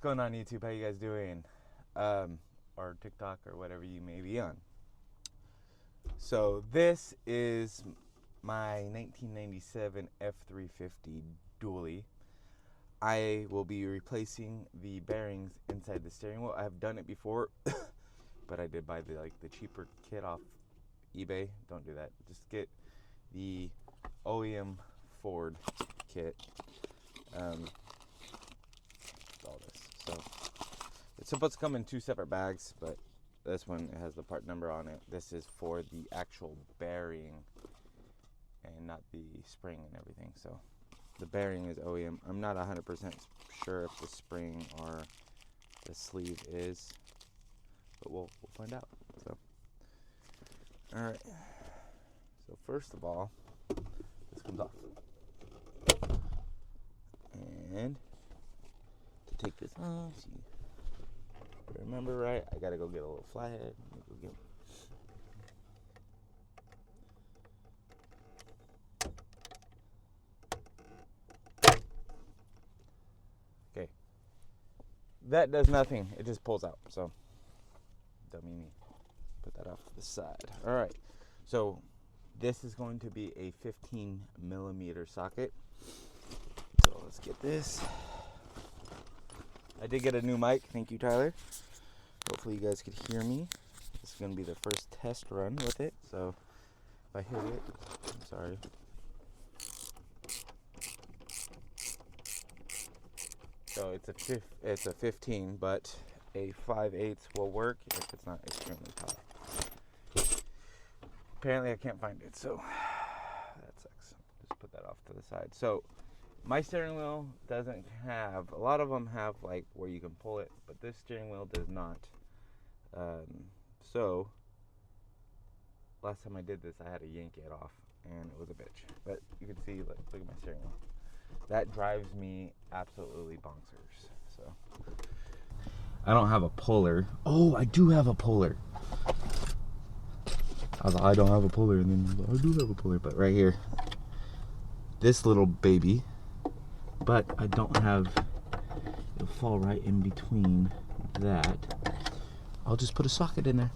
going on YouTube? How you guys doing? Or TikTok or whatever you may be on. So this is my 1997 F350 dually. I will be replacing the bearings inside the steering wheel. I've done it before, but I did buy the cheaper kit off eBay. Don't do that. Just get the OEM Ford kit. All this. So it's supposed to come in 2 separate bags, but this one has the part number on it. This is for the actual bearing and not the spring and everything. So the bearing is OEM. I'm not 100% sure if the spring or the sleeve is, but we'll find out. So all right. So first of all, this comes off, and to take this off, see, if I remember right, I gotta go get a little flathead. Okay, that does nothing. It just pulls out. So dummy me. Put that off to the side. All right. So this is going to be a 15 millimeter socket. So let's get this. I did get a new mic. Thank you, Tyler. Hopefully you guys could hear me. This is going to be the first test run with it. So if I hear it, I'm sorry. So it's a 15, but a 5/8 will work if it's not extremely taut. Apparently I can't find it, so that sucks. Just put that off to the side. So my steering wheel doesn't have, a lot of them have like where you can pull it, but this steering wheel does not. So last time I did this, I had to yank it off, and it was a bitch. But you can see, look at my steering wheel. That drives me absolutely bonkers. So I don't have a puller. Oh, I do have a puller. I was like, I don't have a puller, and then I do have a puller, but right here, this little baby. But I don't have, it'll fall right in between that. I'll just put a socket in there.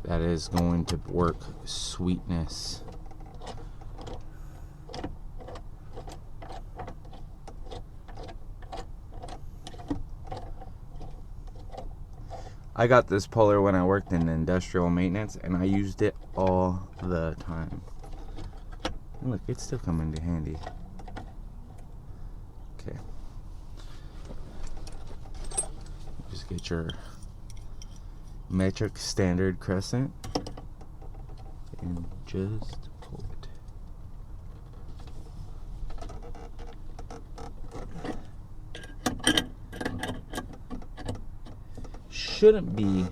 That is going to work sweetness. I got this puller when I worked in industrial maintenance, and I used it all the time. And look, it's still coming to handy. Okay. Just get your metric standard crescent and just pull it. Shouldn't be,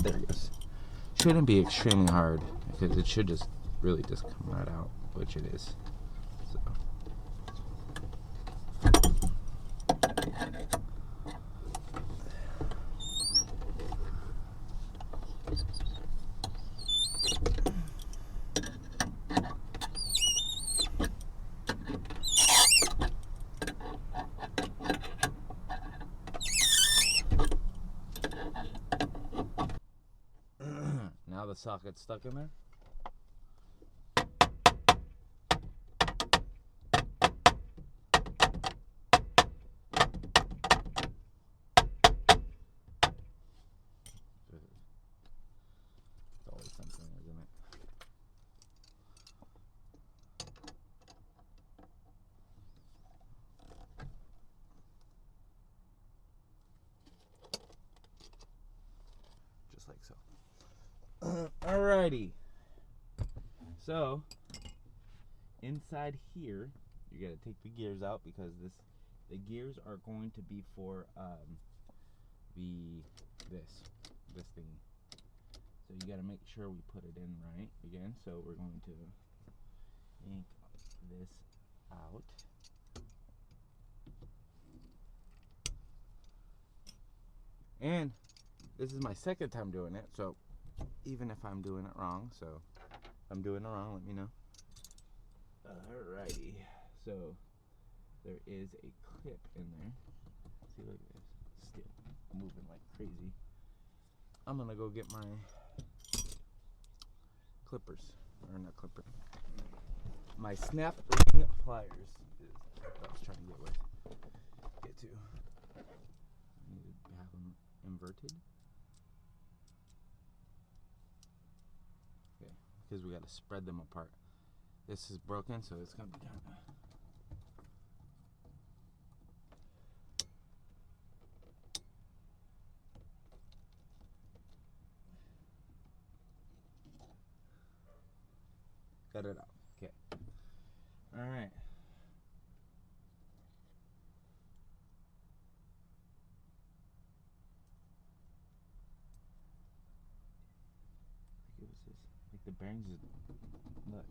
there it goes. Shouldn't be extremely hard, because it should just really just come right out, which it is. So. Now the socket's stuck in there. It's always something, isn't it? Just like so. Alrighty. So inside here, you gotta take the gears out, because the gears are going to be for this thingy. So you gotta make sure we put it in right again. So we're going to yank this out. And This is my second time doing it, so even if I'm doing it wrong, so if I'm doing it wrong, let me know. Alrighty, so there is a clip in there. See, look at this, still moving like crazy. I'm gonna go get my clippers, or not clipper, my snap ring pliers is what I was trying to get to. I need to have them inverted. Okay, because we got to spread them apart. This is broken, so it's gonna be kind of. Cut it out. Okay. All right. What is this? Like the bearings is look.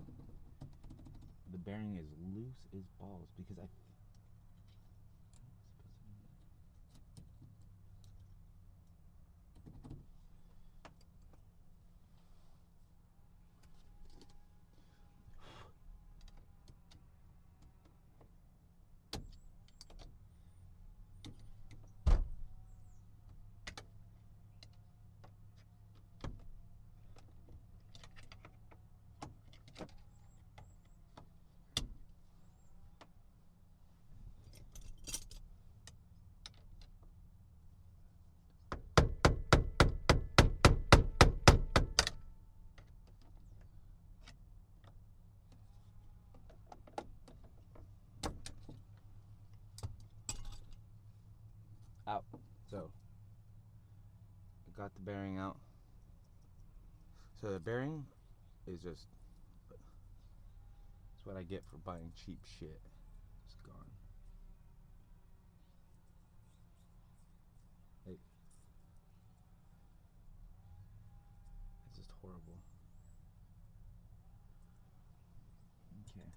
The bearing is loose as balls because I. Out. So I got the bearing out. So the bearing is just it's what I get for buying cheap shit. It's gone. Like, it's just horrible. Okay.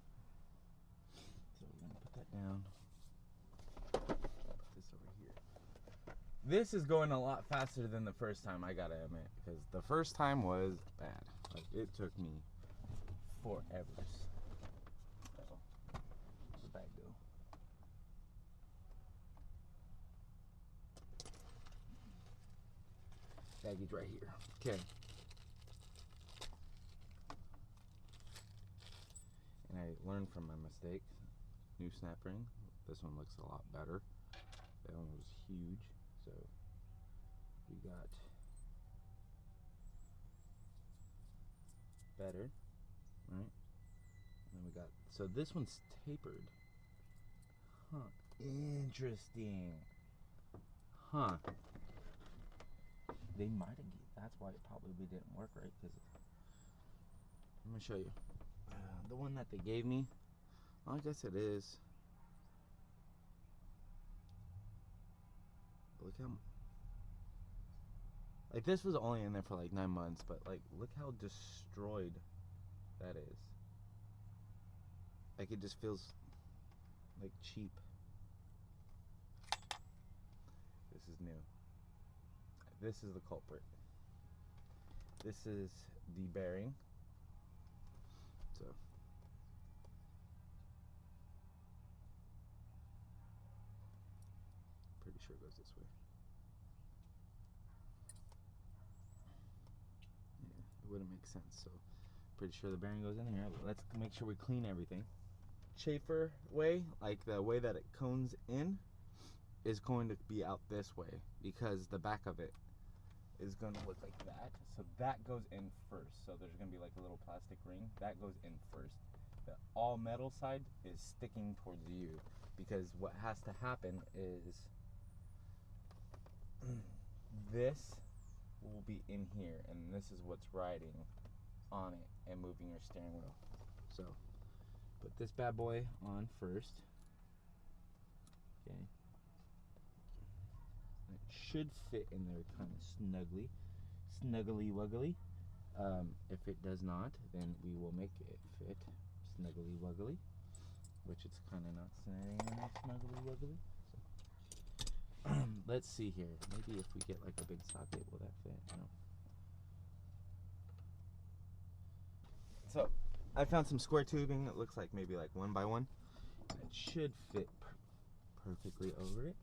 So we're gonna put that down. Put this over here. This is going a lot faster than the first time, I gotta admit, because the first time was bad. Like, it took me forever. So, where'd the bag go? Baggage right here. Okay. And I learned from my mistake. New snap ring. This one looks a lot better. That one was huge. So we got better, right? And then we got, so this one's tapered. Huh, interesting. Huh. They might have, that's why it probably didn't work right, because I'm gonna show you. The one that they gave me, well, I guess it is. Look how, like, this was only in there for like 9 months, but like, look how destroyed that is. Like, it just feels like cheap. This is new. This is the culprit. This is the bearing. So pretty sure it goes this way. Yeah, it wouldn't make sense. So pretty sure the bearing goes in here. But let's make sure we clean everything. Chafer way, like the way that it cones in, is going to be out this way because the back of it is going to look like that. So that goes in first. So there's going to be like a little plastic ring. That goes in first. The all metal side is sticking towards you because what has to happen is this will be in here and this is what's riding on it and moving your steering wheel. So put this bad boy on first. Okay. It should fit in there kind of snuggly wuggly. If it does not, then we will make it fit snuggly wuggly, which it's kind of not saying snuggly wuggly. So, let's see here. Maybe if we get like a big socket, will that fit? No. So I found some square tubing that looks like maybe like 1 by 1. It should fit perfectly over it.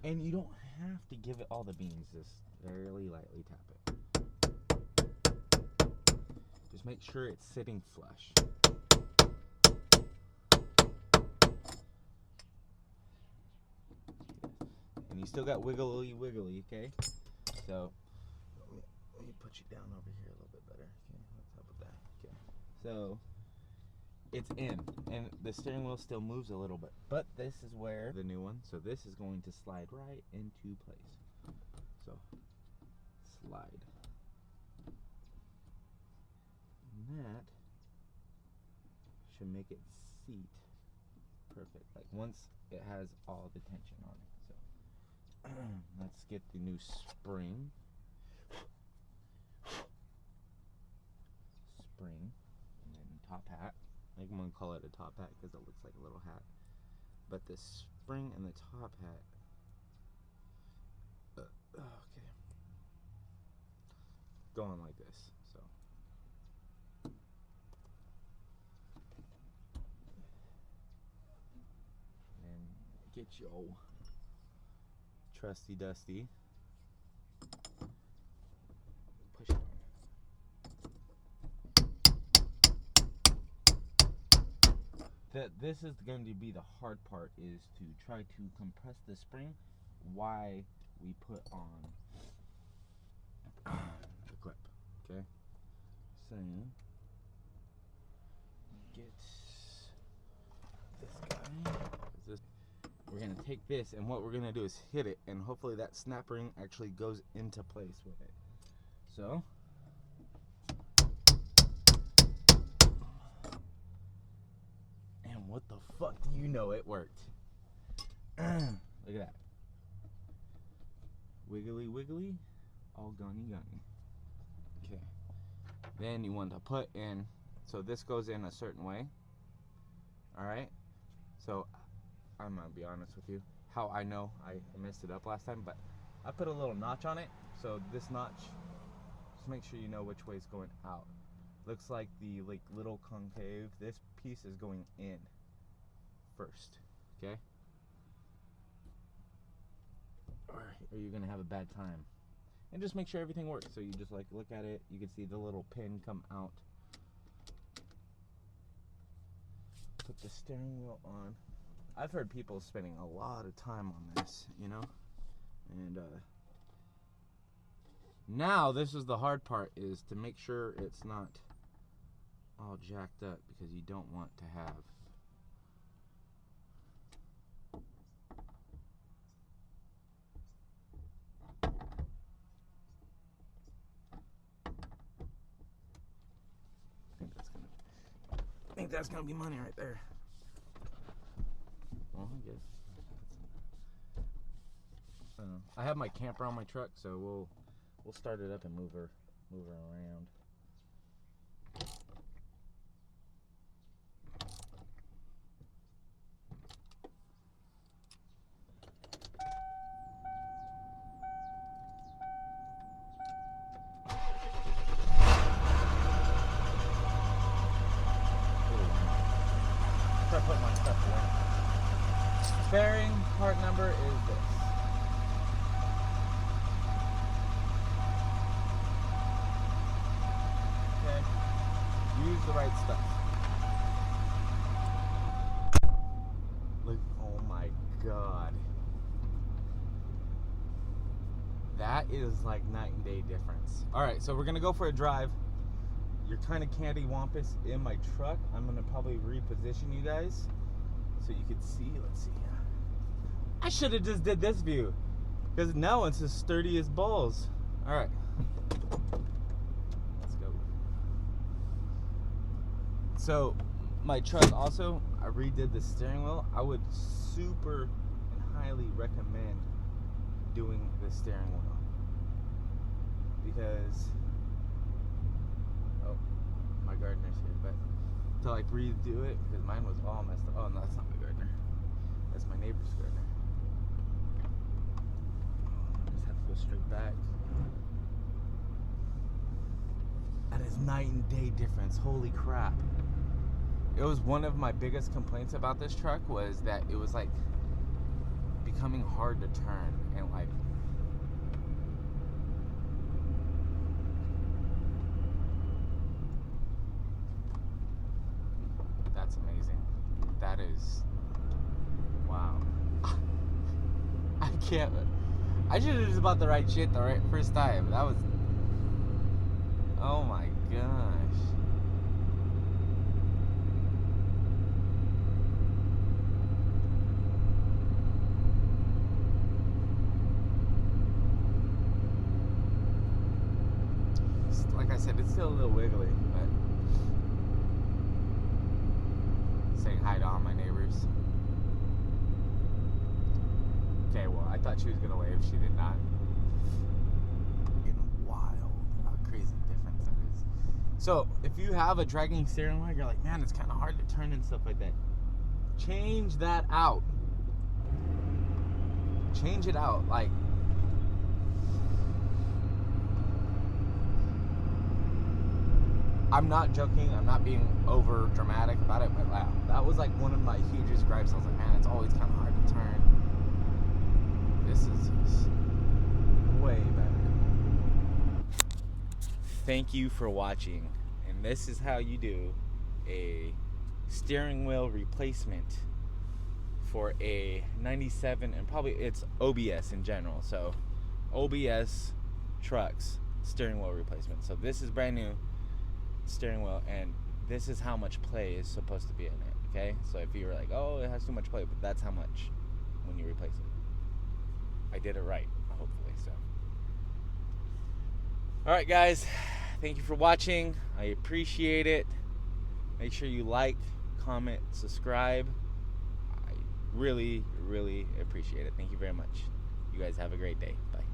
And you don't have to give it all the beans. Just very lightly tap it. Just make sure it's sitting flush. And you still got wiggly, okay? So let me put you down over here a little bit better. Okay, let's help with that. Okay. So it's in, and the steering wheel still moves a little bit, but this is where the new one, so this is going to slide right into place. So slide. And that should make it seat perfect, like once it has all the tension on it. So let's get the new spring. And then top hat. I'm going to call it a top hat because it looks like a little hat. But the spring and the top hat. Okay. Going like this. So. And get your trusty dusty. Push it on. This is going to be the hard part, is to try to compress the spring while we put on the clip. Okay, so get this guy. We're gonna take this, and what we're gonna do is hit it, and hopefully that snap ring actually goes into place with it. So. What the fuck do you know, it worked. Look at that. Wiggly wiggly, all gunny gunny. Okay. Then you want to put in, so this goes in a certain way. Alright? So I'm gonna be honest with you. How I know I messed it up last time, but I put a little notch on it. So this notch, just make sure you know which way it's going out. Looks like the little concave, this piece is going in first, okay? Or you're gonna have a bad time. And just make sure everything works. So you just like look at it, you can see the little pin come out. Put the steering wheel on. I've heard people spending a lot of time on this, you know? And now this is the hard part, is to make sure it's not all jacked up, because you don't want to have I think that's gonna be money right there. Well, I guess I have my camper on my truck, so we'll start it up and move her around. Put my stuff away. Bearing part number is this. Okay. Use the right stuff. Look, oh my god. That is like night and day difference. Alright, so we're gonna go for a drive. You're kind of candy-wampus in my truck. I'm going to probably reposition you guys so you can see. Let's see. I should have just did this view, because now it's as sturdy as balls. All right. Let's go. So my truck also, I redid the steering wheel. I would super and highly recommend doing the steering wheel, because my gardener's here, but to like redo it, because mine was all messed up. Oh no, that's not my gardener. That's my neighbor's gardener. straight back. That is night and day difference. Holy crap. It was one of my biggest complaints about this truck was that it was like becoming hard to turn, and like that's amazing. That is, wow. I can't, I should have just bought the right shit the right first time. That was, oh my gosh. Like I said, it's still a little wiggly, but saying hi to all my neighbors. Okay, well, I thought she was gonna wave. She did not. Wild, how crazy difference that is. So, if you have a dragging steering wheel, you're like, man, it's kind of hard to turn and stuff like that. Change that out. Change it out. Like, I'm not joking. I'm not being over dramatic about it, but wow, that was like one of my hugest gripes. I was like, man, it's always kind of hard to turn. This is just way better. Thank you for watching. And this is how you do a steering wheel replacement for a 97, and probably it's OBS in general. So OBS trucks steering wheel replacement. So this is brand new steering wheel, and this is how much play is supposed to be in it. Okay, so if you were like, oh, it has too much play, but that's how much when you replace it. I did it right, hopefully. So all right, guys, thank you for watching. I appreciate it. Make sure you like, comment, subscribe. I really appreciate it. Thank you very much. You guys have a great day. Bye.